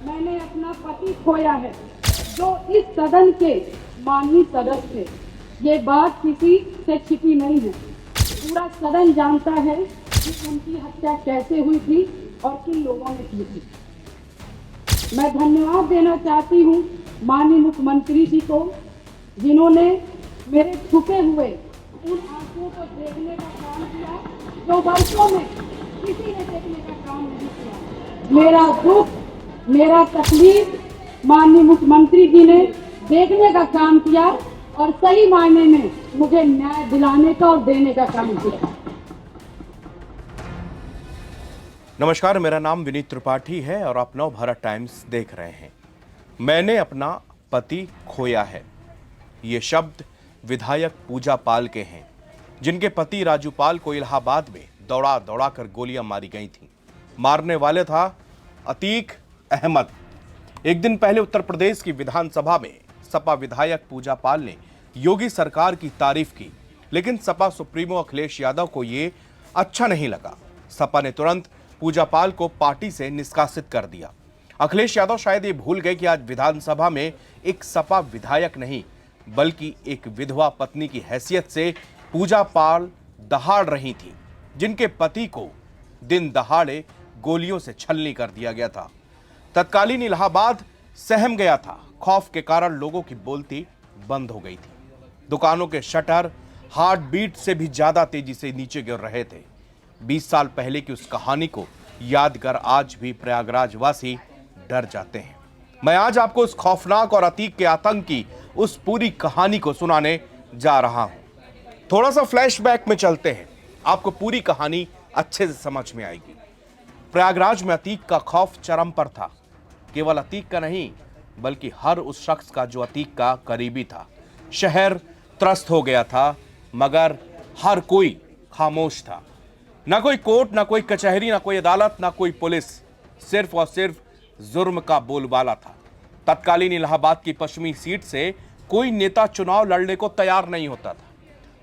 मैंने अपना पति खोया है, जो इस सदन के माननीय सदस्य थे। ये बात किसी से छिपी नहीं है। पूरा सदन जानता है कि उनकी हत्या कैसे हुई थी और किन लोगों ने की थी। मैं धन्यवाद देना चाहती हूँ माननीय मुख्यमंत्री जी को, जिन्होंने मेरे छुपे हुए उन आंसुओं को देखने का काम किया जो वर्षों में किसी ने देखने का काम नहीं किया। मेरा दुख, मेरा तकलीफ माननीय मुख्यमंत्री जी ने देखने का काम किया और सही मायने में मुझे न्याय दिलाने का और देने का काम किया। नमस्कार, मेरा नाम विनीत त्रिपाठी है और आप नव भारत टाइम्स देख रहे हैं। मैंने अपना पति खोया है, ये शब्द विधायक पूजा पाल के हैं, जिनके पति राजू पाल को इलाहाबाद में दौड़ा दौड़ा कर गोलियां मारी गई थीं। मारने वाले था अतीक अहमद। एक दिन पहले उत्तर प्रदेश की विधानसभा में सपा विधायक पूजा पाल ने योगी सरकार की तारीफ की, लेकिन सपा सुप्रीमो अखिलेश यादव को ये अच्छा नहीं लगा। सपा ने तुरंत पूजा पाल को पार्टी से निष्कासित कर दिया। अखिलेश यादव शायद ये भूल गए कि आज विधानसभा में एक सपा विधायक नहीं बल्कि एक विधवा पत्नी की हैसियत से पूजा पाल दहाड़ रही थी, जिनके पति को दिन दहाड़े गोलियों से छलनी कर दिया गया था। तत्कालीन इलाहाबाद सहम गया था। खौफ के कारण लोगों की बोलती बंद हो गई थी। दुकानों के शटर हार्ट बीट से भी ज्यादा तेजी से नीचे गिर रहे थे। 20 साल पहले की उस कहानी को याद कर आज भी प्रयागराज वासी डर जाते हैं। मैं आज आपको उस खौफनाक और अतीक के आतंक की उस पूरी कहानी को सुनाने जा रहा हूं। थोड़ा सा फ्लैशबैक में चलते हैं, आपको पूरी कहानी अच्छे से समझ में आएगी। प्रयागराज में अतीक का खौफ चरम पर था। केवल अतीक का नहीं बल्कि हर उस शख्स का जो अतीक का करीबी था। शहर त्रस्त हो गया था, मगर हर कोई खामोश था। ना कोई कोर्ट, ना कोई कचहरी, ना कोई अदालत, ना कोई पुलिस, सिर्फ और सिर्फ जुर्म का बोलबाला था। तत्कालीन इलाहाबाद की पश्चिमी सीट से कोई नेता चुनाव लड़ने को तैयार नहीं होता था।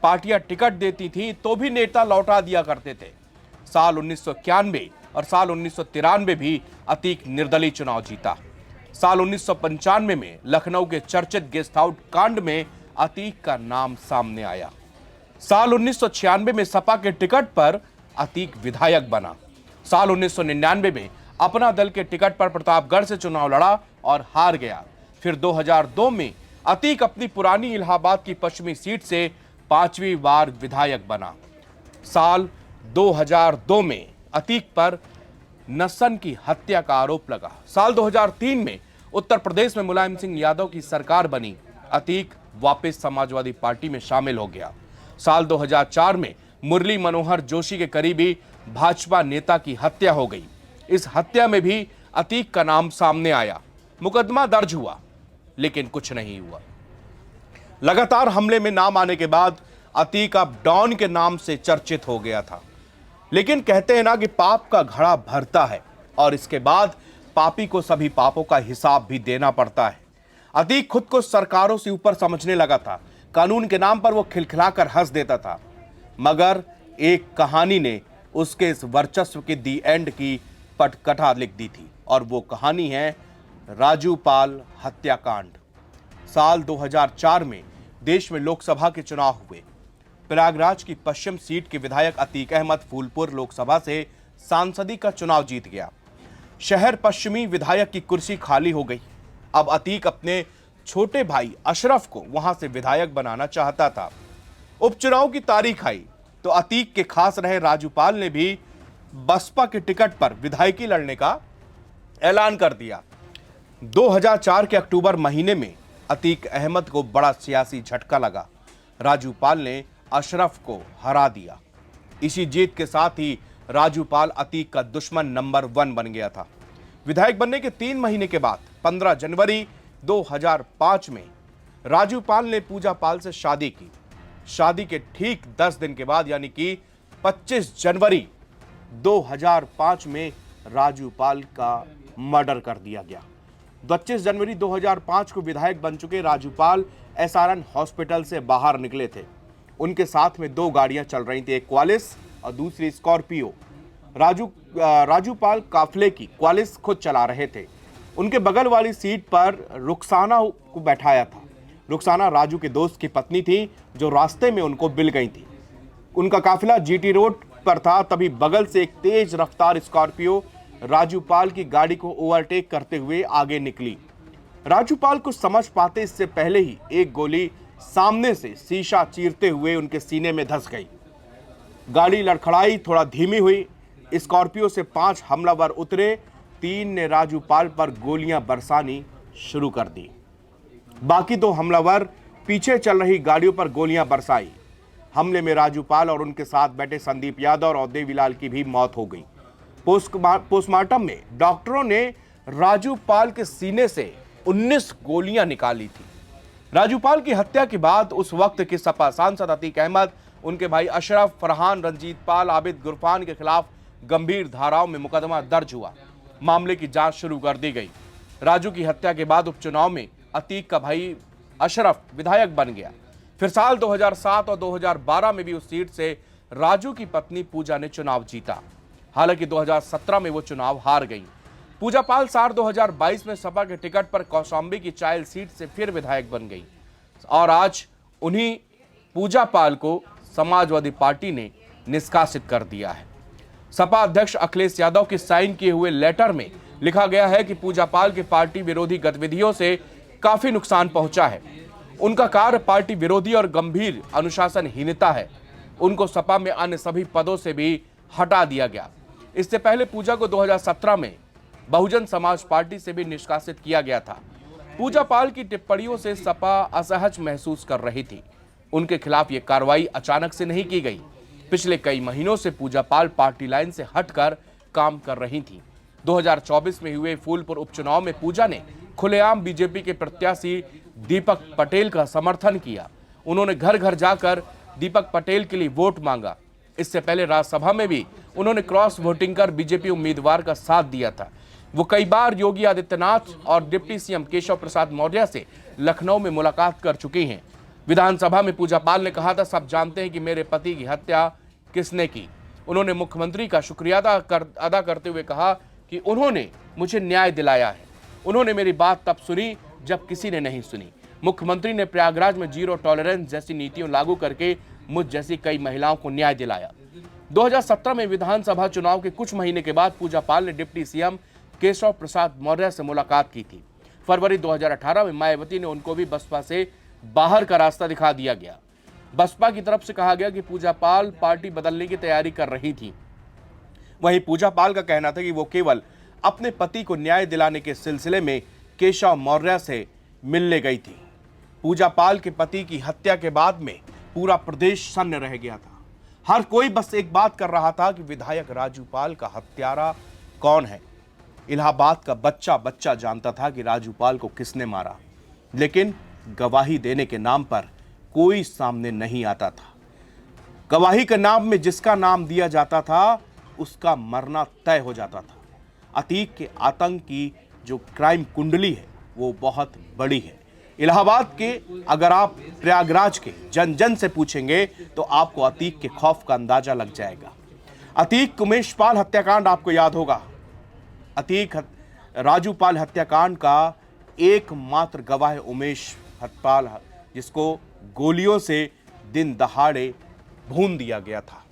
पार्टियां टिकट देती थी तो भी नेता लौटा दिया करते थे। साल 1991 और साल 1993 भी अतीक निर्दलीय चुनाव जीता। साल 1995 में लखनऊ के चर्चित गेस्ट हाउस कांड में अतीक का नाम सामने आया। साल 1996 में सपा के टिकट पर अतीक विधायक बना। साल 1999 में अपना दल के टिकट पर प्रतापगढ़ से चुनाव लड़ा और हार गया। फिर 2002 में अतीक अपनी पुरानी इलाहाबाद की पश्चिमी सीट से 5वीं बार विधायक बना। साल 2002 में अतीक पर नसन की हत्या का आरोप लगा। साल 2003 में उत्तर प्रदेश में मुलायम सिंह यादव की सरकार बनी। अतीक वापस समाजवादी पार्टी में शामिल हो गया। साल 2004 में मुरली मनोहर जोशी के करीबी भाजपा नेता की हत्या हो गई। इस हत्या में भी अतीक का नाम सामने आया। मुकदमा दर्ज हुआ, लेकिन कुछ नहीं हुआ। लगातार हमले में नाम आने के बाद अतीक अब डॉन के नाम से चर्चित हो गया था। लेकिन कहते हैं ना कि पाप का घड़ा भरता है और इसके बाद पापी को सभी पापों का हिसाब भी देना पड़ता है। अतीक खुद को सरकारों से ऊपर समझने लगा था। कानून के नाम पर वो खिलखिलाकर हंस देता था, मगर एक कहानी ने उसके इस वर्चस्व के दी एंड की पटकथा लिख दी थी, और वो कहानी है राजू पाल हत्याकांड। साल 2004 में देश में लोकसभा के चुनाव हुए। प्रयागराज की पश्चिम सीट के विधायक अतीक अहमद फूलपुर लोकसभा से सांसदी का चुनाव जीत गया। शहर पश्चिमी विधायक की कुर्सी खाली हो गई। अब अतीक अपने छोटे भाई अशरफ को वहां से विधायक बनाना चाहता था। उपचुनाव की तारीख आई तो अतीक के खास रहे राजू पाल ने भी बसपा के टिकट पर विधायकी लड़ने का ऐलान कर दिया। 2004 के अक्टूबर महीने में अतीक अहमद को बड़ा सियासी झटका लगा। राजू पाल ने अशरफ को हरा दिया। इसी जीत के साथ ही राजू पाल अतीक का दुश्मन नंबर 1 बन गया था। विधायक बनने के 3 महीने के बाद 15 जनवरी 2005 में राजू पाल ने पूजा पाल से शादी की। शादी के ठीक 10 दिन के बाद यानी कि 25 जनवरी 2005 में राजू पाल का मर्डर कर दिया गया। 25 जनवरी 2005 को विधायक बन चुके राजू पाल एसआरएन हॉस्पिटल से बाहर निकले थे। उनके साथ में 2 गाड़ियां चल रही थी, एक क्वालिस और दूसरी स्कॉर्पियो। राजू पाल काफले की क्वालिस खुद चला रहे थे। उनके बगल वाली सीट पर रुखसाना को बैठाया था। रुखसाना राजू के दोस्त की पत्नी थी जो रास्ते में उनको मिल गई थी। उनका काफिला जीटी रोड पर था, तभी बगल से एक तेज रफ्तार स्कॉर्पियो राजूपाल की गाड़ी को ओवरटेक करते हुए आगे निकली। राजूपाल को समझ पाते इससे पहले ही एक गोली सामने से शीशा चीरते हुए उनके सीने में धंस गई। गाड़ी लड़खड़ाई, थोड़ा धीमी हुई। स्कॉर्पियो से 5 हमलावर उतरे। 3 ने राजूपाल पर गोलियां बरसानी शुरू कर दी। बाकी 2 हमलावर पीछे चल रही गाड़ियों पर गोलियां बरसाई। हमले में राजूपाल और उनके साथ बैठे संदीप यादव और देवीलाल की भी मौत हो गई। पोस्टमार्टम में डॉक्टरों ने राजूपाल के सीने से 19 गोलियां निकाली थी। राजूपाल की हत्या के बाद उस वक्त के सपा सांसद अतीक अहमद, उनके भाई अशरफ, फरहान, रंजीत पाल, आबिद गुरफान के खिलाफ गंभीर धाराओं में मुकदमा दर्ज हुआ। मामले की जांच शुरू कर दी गई। राजू की हत्या के बाद उपचुनाव में अतीक का भाई अशरफ विधायक बन गया। फिर साल 2007 और 2012 में भी उस सीट से राजू की पत्नी पूजा ने चुनाव जीता। हालांकि 2017 में वो चुनाव हार गई। पूजा पाल साल 2022 में सपा के टिकट पर कौशाम्बी की चायल सीट से फिर विधायक बन गई और आज उन्हीं पूजा पाल को समाजवादी पार्टी ने निष्कासित कर दिया है। सपा अध्यक्ष अखिलेश यादव के साइन किए हुए लेटर में लिखा गया है कि पूजा पाल के पार्टी विरोधी गतिविधियों से काफी नुकसान पहुंचा है। उनका कार्य पार्टी विरोधी और गंभीर अनुशासनहीनता है। उनको सपा में अन्य सभी पदों से भी हटा दिया गया। इससे पहले पूजा को 2017 में बहुजन समाज पार्टी से भी निष्कासित किया गया था। पूजा पाल की टिप्पणियों से सपा असहज महसूस कर रही थी। उनके खिलाफ यह कार्रवाई अचानक से नहीं की गई। पिछले कई महीनों से पूजा पाल पार्टी लाइन से हटकर काम कर रही थी। 2024 में हुए फूलपुर उपचुनाव में पूजा ने खुलेआम बीजेपी के प्रत्याशी दीपक पटेल का समर्थन किया। उन्होंने घर घर जाकर दीपक पटेल के लिए वोट मांगा। इससे पहले राज्यसभा में भी उन्होंने क्रॉस वोटिंग कर बीजेपी उम्मीदवार का साथ दिया था। वो कई बार योगी आदित्यनाथ और डिप्टी सीएम केशव प्रसाद मौर्य से लखनऊ में मुलाकात कर चुकी हैं। विधानसभा में पूजा पाल ने कहा था, सब जानते हैं कि मेरे पति की हत्या किसने की। उन्होंने मुख्यमंत्री का शुक्रिया अदा करते हुए कहा कि उन्होंने मुझे न्याय दिलाया है। उन्होंने मेरी बात तब सुनी जब किसी ने नहीं सुनी। मुख्यमंत्री ने प्रयागराज में जीरो टॉलरेंस जैसी नीतियों लागू करके मुझ जैसी कई महिलाओं को न्याय दिलाया। 2017 में विधानसभा चुनाव के कुछ महीने के बाद पूजा पाल ने डिप्टी सीएम केशव प्रसाद मौर्य से मुलाकात की थी। फरवरी 2018 में मायावती ने उनको भी बसपा से बाहर का रास्ता दिखा दिया गया। बसपा की तरफ से कहा गया कि पूजा पाल पार्टी बदलने की तैयारी कर रही थी। वहीं पूजा पाल का कहना था कि वो केवल अपने पति को न्याय दिलाने के सिलसिले में केशव मौर्य से मिलने गई थी। पूजा पाल के पति की हत्या के बाद में पूरा प्रदेश सन्न रह गया था। हर कोई बस एक बात कर रहा था कि विधायक राजूपाल का हत्यारा कौन है। इलाहाबाद का बच्चा बच्चा जानता था कि राजूपाल को किसने मारा, लेकिन गवाही देने के नाम पर कोई सामने नहीं आता था। गवाही के नाम में जिसका नाम दिया जाता था उसका मरना तय हो जाता था। अतीक के आतंक की जो क्राइम कुंडली है वो बहुत बड़ी है। इलाहाबाद के अगर आप प्रयागराज के जन जन से पूछेंगे तो आपको अतीक के खौफ का अंदाजा लग जाएगा। अतीक उमेश पाल हत्याकांड आपको याद होगा। अतीक राजूपाल हत्याकांड का एकमात्र गवाह उमेश पाल, जिसको गोलियों से दिन दहाड़े भून दिया गया था।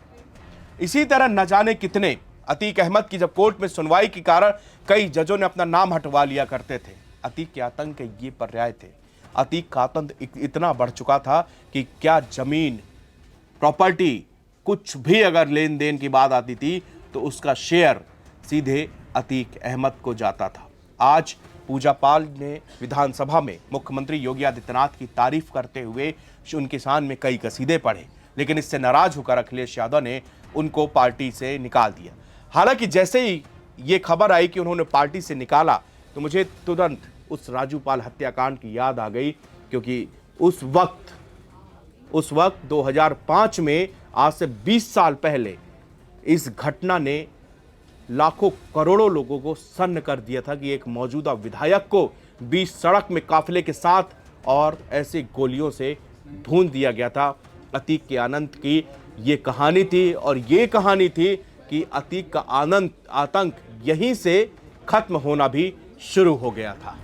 इसी तरह न जाने कितने अतीक अहमद की जब कोर्ट में सुनवाई के कारण कई जजों ने अपना नाम हटवा लिया करते थे। अतीक के आतंक के ये पर्याय थे। अतीक का आतंक इतना बढ़ चुका था कि क्या जमीन, प्रॉपर्टी, कुछ भी अगर लेन देन की बात आती थी तो उसका शेयर सीधे अतीक अहमद को जाता था। आज पूजा पाल ने विधानसभा में मुख्यमंत्री योगी आदित्यनाथ की तारीफ करते हुए उनके शान में कई कसीदे पढ़े, लेकिन इससे नाराज होकर अखिलेश यादव ने उनको पार्टी से निकाल दिया। हालांकि जैसे ही ये खबर आई कि उन्होंने पार्टी से निकाला तो मुझे तुरंत उस राजूपाल हत्याकांड की याद आ गई, क्योंकि उस वक्त 2005 में, आज से 20 साल पहले, इस घटना ने लाखों करोड़ों लोगों को सन्न कर दिया था कि एक मौजूदा विधायक को बीच सड़क में काफिले के साथ और ऐसे गोलियों से भून दिया गया था। अतीक के आनंद की ये कहानी थी और ये कहानी थी कि अतीक का आतंक यहीं से खत्म होना भी शुरू हो गया था।